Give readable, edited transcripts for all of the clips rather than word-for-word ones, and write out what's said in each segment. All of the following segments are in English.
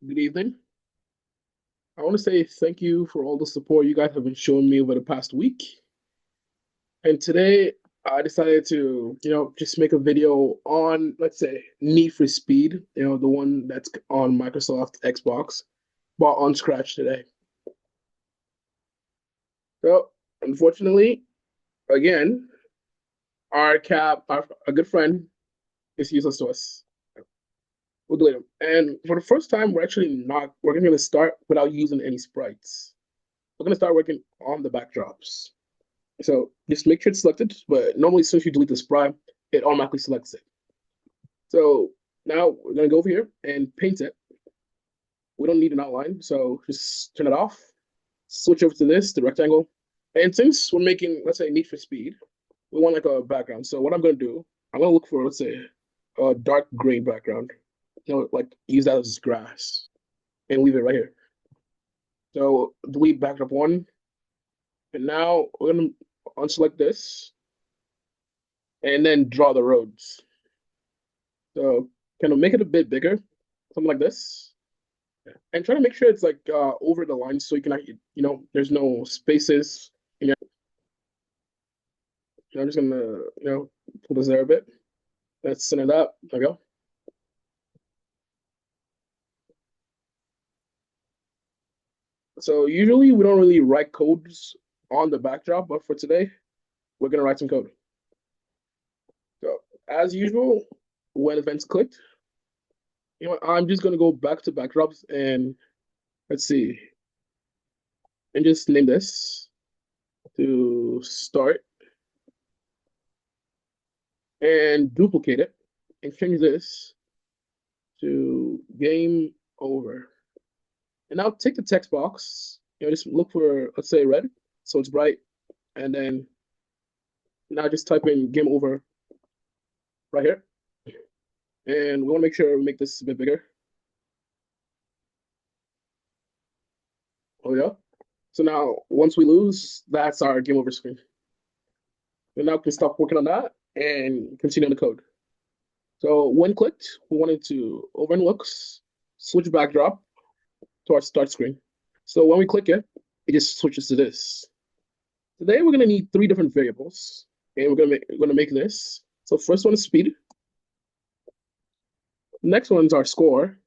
Good evening. I want to say thank you for all the support you guys have been showing me over the past week. And today I decided to, just make a video on, let's say, Need for Speed, the one that's on Microsoft Xbox, but on Scratch today. So, unfortunately, again, our good friend, is useless to us. We'll delete him. And for the first time, we're going to start without using any sprites. We're going to start working on the backdrops. So just make sure it's selected, but normally as soon as you delete the sprite, it automatically selects it. So now we're gonna go over here and paint it. We don't need an outline, so just turn it off. Switch over to the rectangle. And since we're making, let's say, Need for Speed, we want like a background. So what I'm gonna do, I'm gonna look for, let's say, a dark gray background. Like use that as grass and leave it right here. So delete backdrop one. And now we're gonna unselect this and then draw the roads. So kind of make it a bit bigger, something like this, and try to make sure it's like over the line so you can actually, there's no spaces. I'm just gonna, pull this there a bit. Let's send it up. There we go. So usually we don't really write codes on the backdrop, but for today, we're gonna write some code. So as usual, when events clicked, I'm just gonna go back to backdrops and let's see, and just name this to start and duplicate it and change this to game over. And now take the text box, just look for, let's say, red, so it's bright, and then now just type in game over right here. And we want to make sure we make this a bit bigger. Oh yeah. So now once we lose, that's our game over screen. And now we can stop working on that and continue on the code. So when clicked, we wanted to open looks, switch backdrop to our start screen. So when we click it, it just switches to this. Today we're gonna need three different variables, and we're gonna make this. So first one is speed. Next one's our score,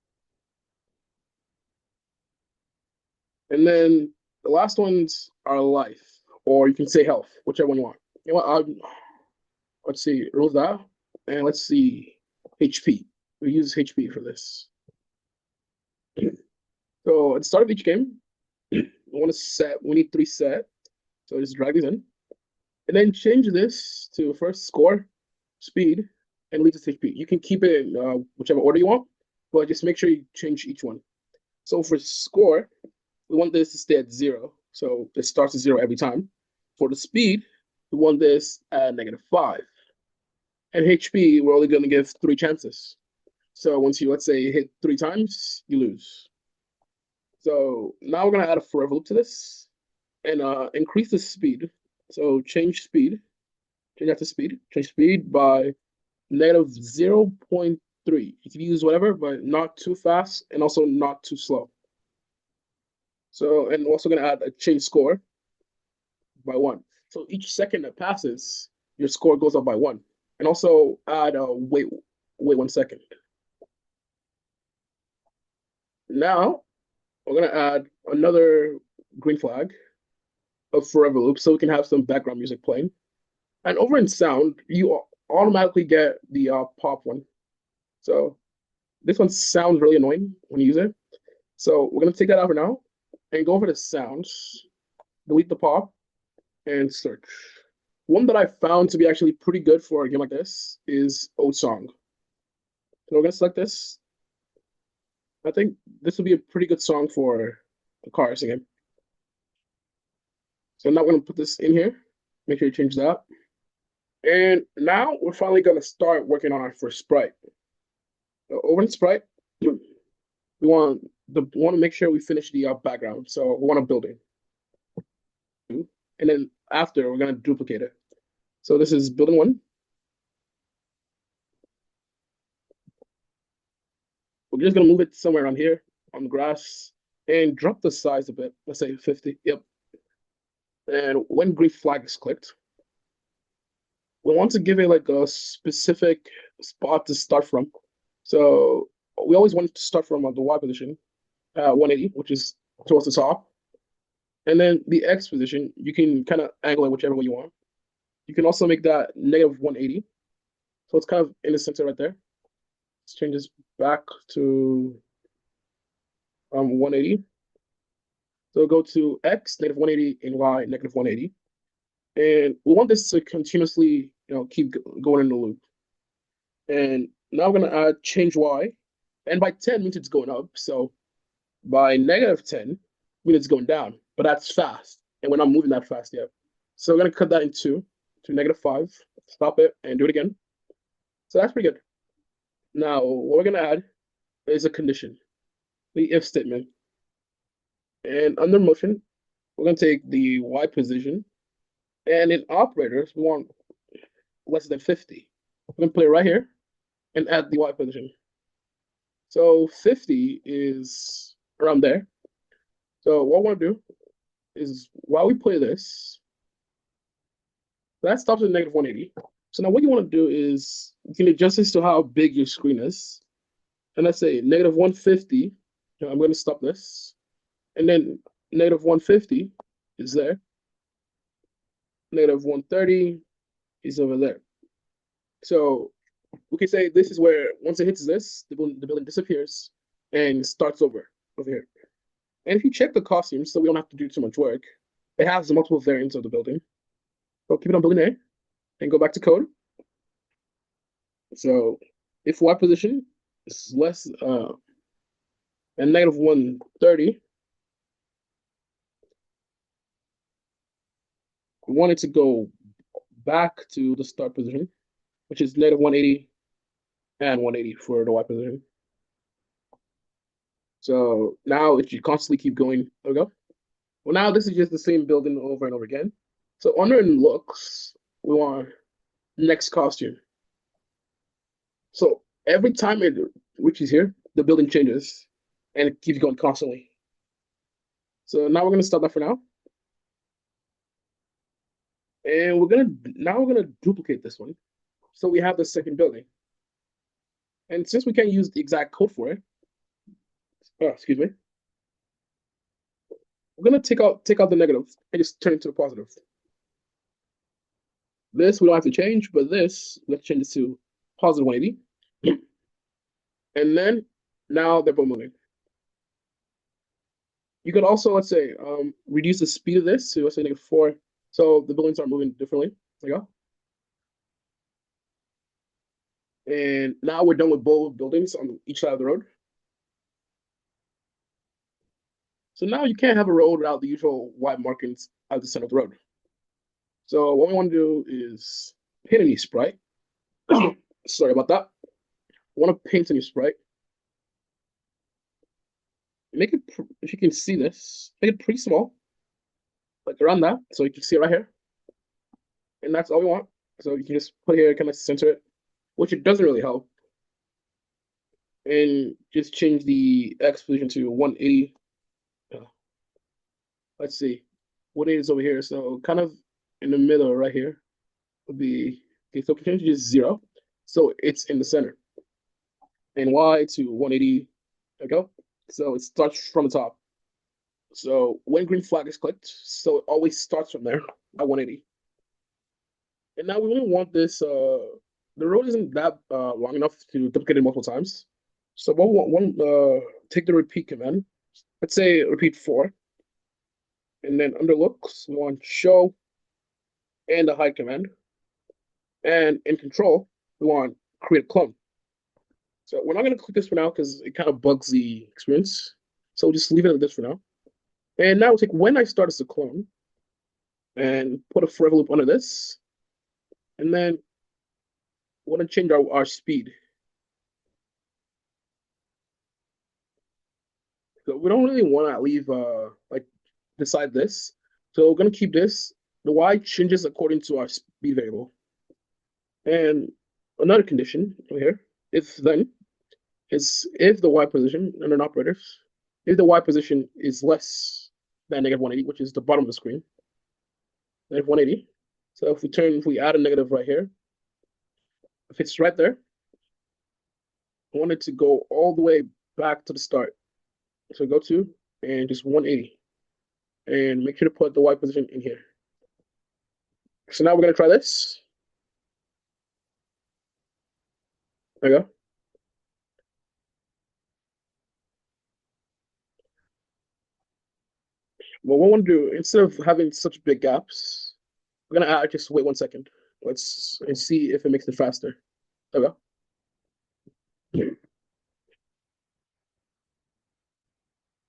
and then the last one's our life, or you can say health, whichever one you want. You know what? Let's see, roll that, and let's see HP. We use HP for this. So at the start of each game, we want to set. We need three set. So just drag these in, and then change this to first score, speed, and lead to HP. You can keep it in whichever order you want, but just make sure you change each one. So for score, we want this to stay at 0. So it starts at 0 every time. For the speed, we want this at -5. And HP, we're only going to give 3 chances. So once you, let's say, hit 3 times, you lose. So now we're going to add a forever loop to this and increase the speed. So change speed, change that to speed, change speed by -0.3. You can use whatever, but not too fast and also not too slow. So, and we're also going to add a change score by 1. So each second that passes, your score goes up by 1. And also add a wait 1 second. Now we're going to add another green flag of forever loop so we can have some background music playing. And over in sound, you automatically get the pop one. So this one sounds really annoying when you use it. So we're going to take that out for now and go over to sounds, delete the pop, and search. One that I found to be actually pretty good for a game like this is Old Song. So we're going to select this. I think this would be a pretty good song for a car racing game. So now we're going to put this in here. Make sure you change that. And now we're finally going to start working on our first sprite. So over in sprite, we want to make sure we finish the background. So we want a building. And then after, we're going to duplicate it. So this is building 1. We're just going to move it somewhere around here. on the grass and drop the size a bit. Let's say 50. Yep. And when green flag is clicked, we want to give it like a specific spot to start from. So we always want to start from the Y position, 180, which is towards the top. And then the X position, you can kind of angle it whichever way you want. You can also make that negative 180. So it's kind of in the center right there. Let's change this back to 180. So go to X, negative 180, and Y, negative 180. And we want this to continuously, keep going in the loop. And now we're gonna add change Y. And by 10 means it's going up. So by negative 10 means it's going down. But that's fast. And we're not moving that fast yet. So we're gonna cut that in two to negative 5. Stop it and do it again. So that's pretty good. Now what we're gonna add is a condition, the if statement. And under motion, we're gonna take the Y position. And in operators, we want less than 50. We're gonna put it right here and add the Y position. So 50 is around there. So what I want to do is while we play this, that stops at negative 180. So now what you want to do is you can adjust this to how big your screen is. And let's say negative 150. I'm going to stop this. And then negative 150 is there. Negative 130 is over there. So we can say this is where once it hits this, the building disappears and starts over here. And if you check the costumes, so we don't have to do too much work, it has multiple variants of the building. So keep it on building A and go back to code. So if Y position is less and negative 130, we want it to go back to the start position, which is negative 180 and 180 for the Y position. So now it should constantly keep going. There we go. Well, now this is just the same building over and over again. So under looks, we want next costume. So every time it reaches here, the building changes and it keeps going constantly. So now we're gonna stop that for now. And we're gonna duplicate this one. So we have the second building. And since we can't use the exact code for it, excuse me, we're gonna take out the negative and just turn it to the positive. This we don't have to change, but this, let's change it to positive 180. And then now they're both moving. You could also, let's say, reduce the speed of this to, let's say, negative 4. So the buildings are moving differently. There you go. And now we're done with both buildings on each side of the road. So now you can't have a road without the usual white markings at the center of the road. So what we want to do is paint a new sprite. Sorry about that. I want to paint a new sprite. Make it, if you can see this, make it pretty small, like around that, so you can see it right here. And that's all we want. So you can just put here, kind of center it, which it doesn't really help. And just change the X position to 180. Let's see, what is over here? So kind of in the middle right here would be, okay, so we can change it to 0. So it's in the center. And Y to 180, there we go. So it starts from the top. So when green flag is clicked, so it always starts from there at 180. And now we only want this, the road isn't that long enough to duplicate it multiple times. So take the repeat command. Let's say repeat 4. And then under looks, we want show and the hide command. And in control, we want create clone. So we're not going to click this for now because it kind of bugs the experience. So we'll just leave it at this for now. And now we'll take when I start as a clone and put a forever loop under this. And then we want to change our speed. So we don't really want to leave like decide this. So we're going to keep this. The Y changes according to our speed variable. And another condition over here, if then, is if the Y position under operators if the Y position is less than negative 180, which is the bottom of the screen, negative 180. So if we add a negative right here, if it's right there, I want it to go all the way back to the start. So go to and just 180 and make sure to put the Y position in here. So now we're going to try this. There you go. What we want to do, instead of having such big gaps, we're going to add, just wait 1 second. Let's and see if it makes it faster. There we go.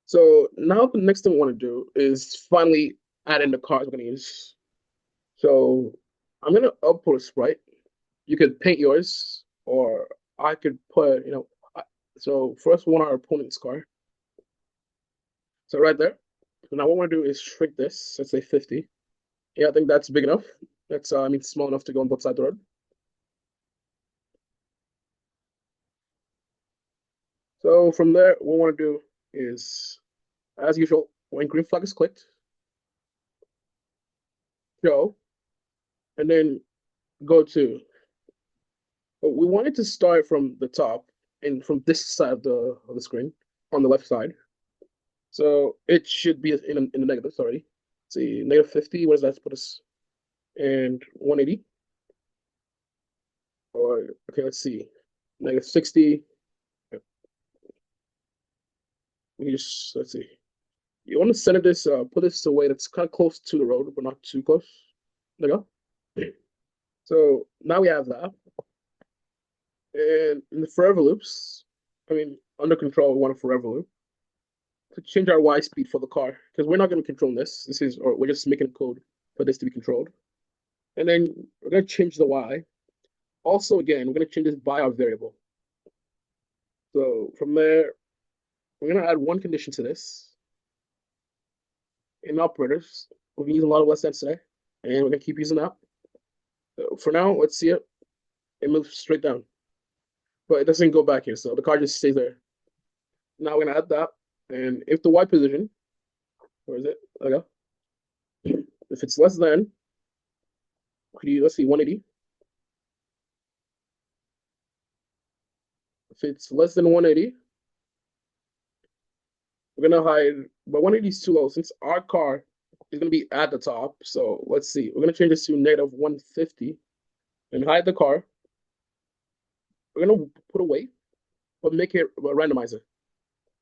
So now the next thing we want to do is finally add in the cards we're going to use. So I'm going to upload a sprite. You could paint yours, or I could put, so first we want our opponent's card. So right there. So now what I want to do is shrink this. Let's say 50. Yeah, I think that's big enough. That's I mean small enough to go on both sides of the road. So from there, what we want to do is, as usual, when green flag is clicked, show, and then go to. But we wanted to start from the top and from this side of the screen on the left side. So it should be in the negative. Sorry, let's see, negative 50. What does that put us? And 180. Or okay, let's see, negative 60. We just let's see. You want to center this, put this away that's kind of close to the road, but not too close. There you go. So now we have that. And in the forever loops, I mean, under control, we want a forever loop to change our Y speed for the car because we're not going to control this. Or we're just making a code for this to be controlled. And then we're going to change the Y. Also, again, we're going to change this by our variable. So from there, we're going to add one condition to this. In operators, we've been using a lot of less than today, and we're going to keep using that. So for now, let's see it. It moves straight down, but it doesn't go back here, so the car just stays there. Now we're going to add that, and if the Y position, where is it? Okay. If it's less than, let's see, 180. If it's less than 180, we're gonna hide, but 180 is too low since our car is gonna be at the top. So let's see, we're gonna change this to negative 150 and hide the car. We're gonna put a weight, but make it a randomizer.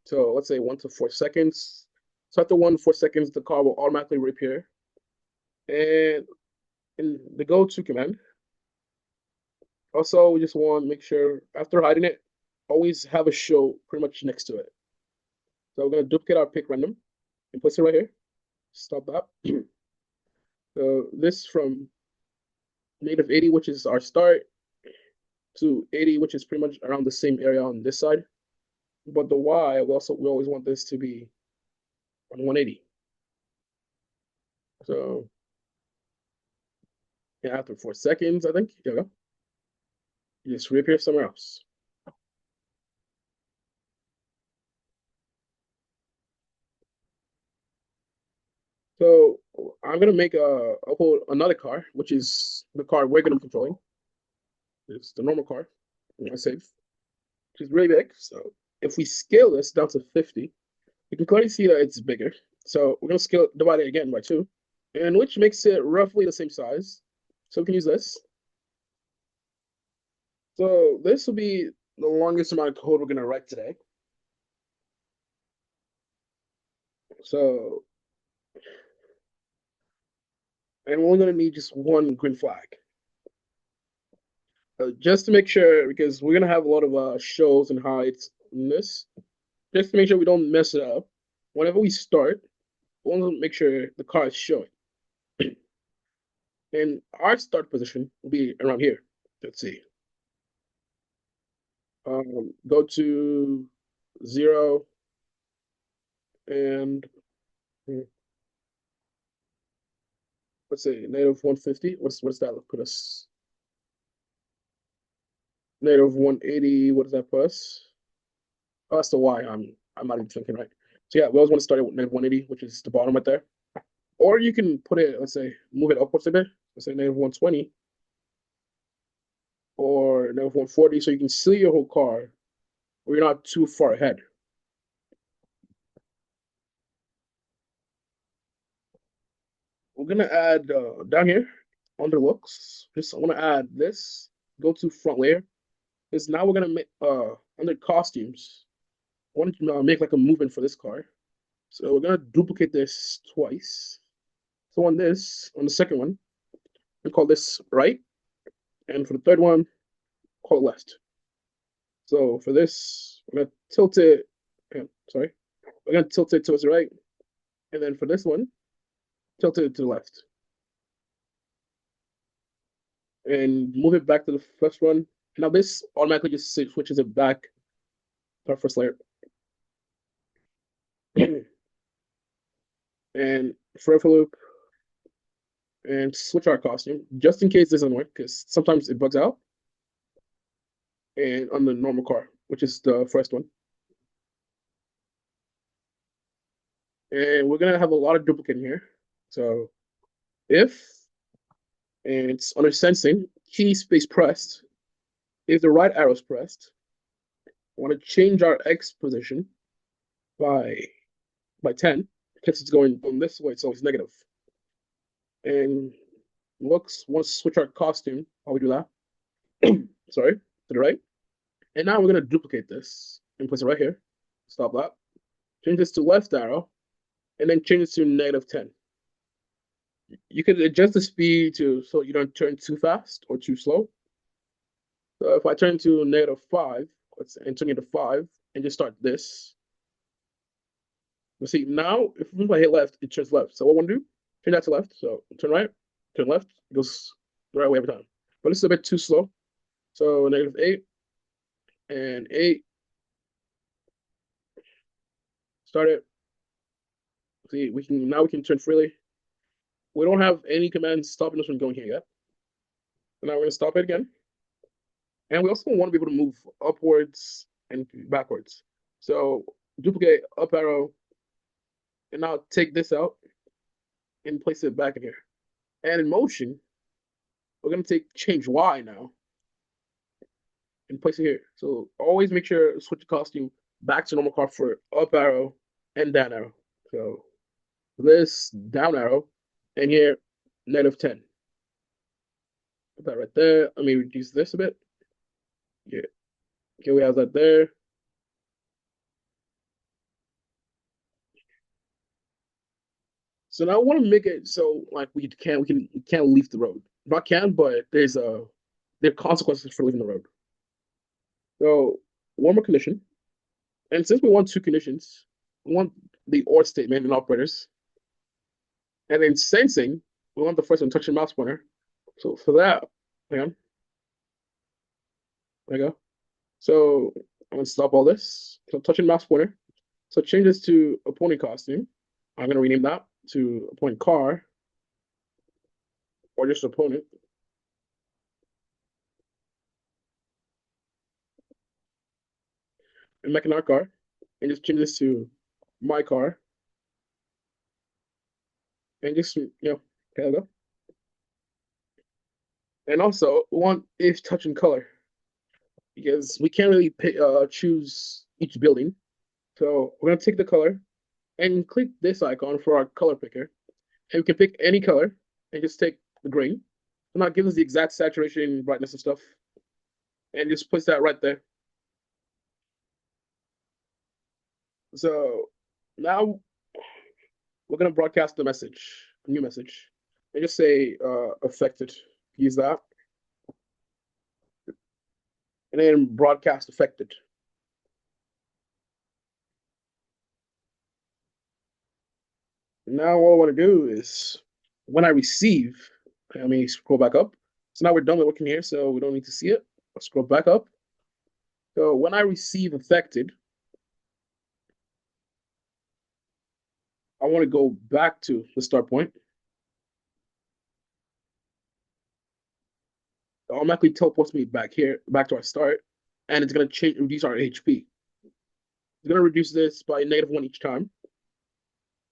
So let's say 1 to 4 seconds. So after 1 to 4 seconds, the car will automatically reappear. And in the go to command, also we just want to make sure after hiding it, always have a show pretty much next to it. So we're gonna duplicate our pick random and place it right here. Stop that. So this from negative 80, which is our start, to 80, which is pretty much around the same area on this side. But the Y, we always want this to be on 180. So yeah, after 4 seconds, I think. There you go. You just reappear somewhere else. So I'm gonna make another car, which is the car we're gonna be controlling. It's the normal car. I save, which is really big. So if we scale this down to 50, you can clearly see that it's bigger. So we're gonna divide it again by 2, and which makes it roughly the same size. So we can use this. So this will be the longest amount of code we're gonna write today. So, and we're only gonna need just one green flag. Just to make sure, because we're gonna have a lot of shows and hides in this, just to make sure we don't mess it up. Whenever we start, we want to make sure the car is showing. And our start position will be around here. Let's see. Go to 0 and let's say negative 150. What's that put us? Negative 180. What does that put us? Oh, that's the Y. I'm not even thinking right. So yeah, we always want to start at negative 180, which is the bottom right there. Or you can put it, let's say, move it upwards a bit. Let's say negative 120 or negative 140, so you can see your whole car, or you're not too far ahead. We're gonna add down here under looks. Just I want to add this. Go to front layer. Because now we're gonna make under costumes. I want to make like a movement for this car. So we're gonna duplicate this twice. So on this, on the second one, we call this right, and for the third one, call it left. So for this, we're gonna tilt it. Sorry, we're gonna tilt it towards the right, and then for this one, tilt it to the left, and move it back to the first one. Now this automatically just switches it back to our first layer. And forever loop, and switch our costume just in case this doesn't work because sometimes it bugs out. And on the normal car, which is the first one. And we're gonna have a lot of duplicate in here. So if, and it's under sensing, key space pressed, if the right arrow is pressed, I want to change our X position by 10 because it's going this way, so it's negative. And looks, want to switch our costume while we do that. Sorry, to the right. And now we're gonna duplicate this and place it right here. Stop that. Change this to left arrow, and then change it to negative 10. You can adjust the speed to so you don't turn too fast or too slow. So if I turn to negative 5, and turn it to 5, and just start this. You see now, if I hit left, it turns left. So what I want to do, turn that to left. So turn right, turn left, it goes the right way every time. But this is a bit too slow. So negative 8 and 8. Start it. See, we can turn freely. We don't have any commands stopping us from going here yet. So now we're gonna stop it again. And we also want to be able to move upwards and backwards. So duplicate up arrow, and now take this out and place it back in here. And in motion, we're gonna change Y now and place it here. So always make sure to switch the costume back to normal car for up arrow and down arrow. So this down arrow, and here negative 10. Put that right there. Let me reduce this a bit. Yeah. Okay, we have that there. So now I want to make it so like we can't leave the road. Not can, but there are consequences for leaving the road. So one more condition. And since we want two conditions, we want the or statement in operators. And in sensing, we want the first one touching mouse pointer. So for that, hang on. There you go. So I'm gonna stop all this. So touching mouse pointer. So change this to opponent costume. I'm gonna rename that to opponent car or just opponent. And making our car. And just change this to my car. And just there we go. And also we want if touching color. Because we can't really choose each building. So we're gonna take the color and click this icon for our color picker. And we can pick any color and just take the green. And that gives us the exact saturation, brightness, and stuff. And just place that right there. So now we're gonna broadcast the message, a new message, and just say affected. Use that. And then broadcast affected. Now all I want to do is when I receive, let me scroll back up. So now we're done with working here, so we don't need to see it. I'll scroll back up. So when I receive affected, I want to go back to the start point. It automatically teleports me back here, back to our start, and it's gonna reduce our HP. It's gonna reduce this by -1 each time.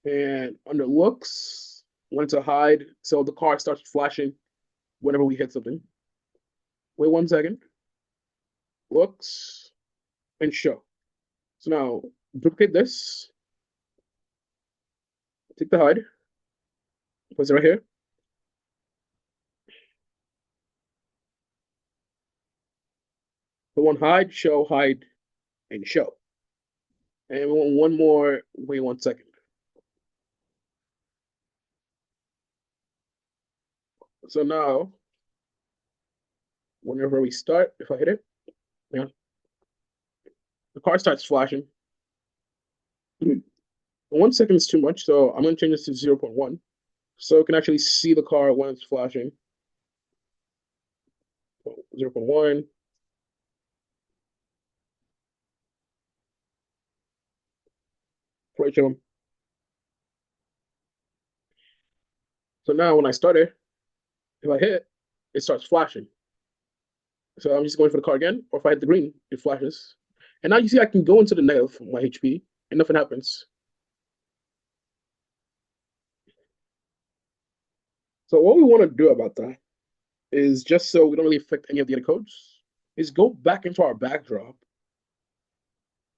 And under looks, want to hide so the car starts flashing whenever we hit something. Wait 1 second. Looks and show. So now duplicate this. Take the hide. Place it right here. The one hide, and show. And we want one more. Wait 1 second. So now, whenever we start, if I hit it, yeah, the car starts flashing. 1 second is too much, so I'm going to change this to 0.1. So you can actually see the car when it's flashing. 0.1. Right, show. So now when I start it, if I hit, it starts flashing. So I'm just going for the car again, or if I hit the green, it flashes. And now you see I can go into the negative for my HP, and nothing happens. So what we want to do about that is, just so we don't really affect any of the other codes, is go back into our backdrop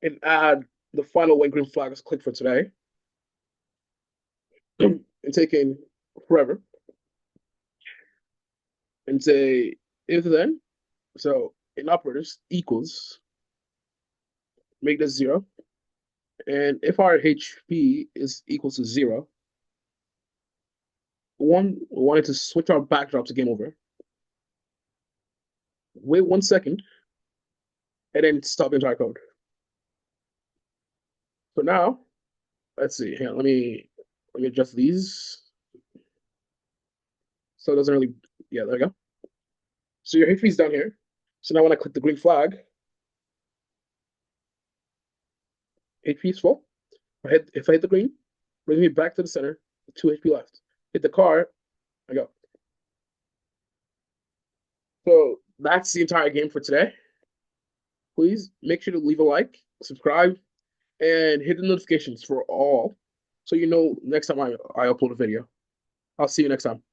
and add the final when green flag is clicked for today and take in forever and say if then, so in operators equals, make this 0. And if our HP is equal to 0, we wanted to switch our backdrop to game over. Wait 1 second and then stop the entire code. So now, let's see. Here, let me adjust these. So it doesn't really, yeah, there we go. So your HP is down here. So now when I click the green flag, HP is full. If I hit the green, brings me back to the center, 2 HP left. Hit the car, I go. So that's the entire game for today. Please make sure to leave a like, subscribe, and hit the notifications for all so you know next time I upload a video. I'll see you next time.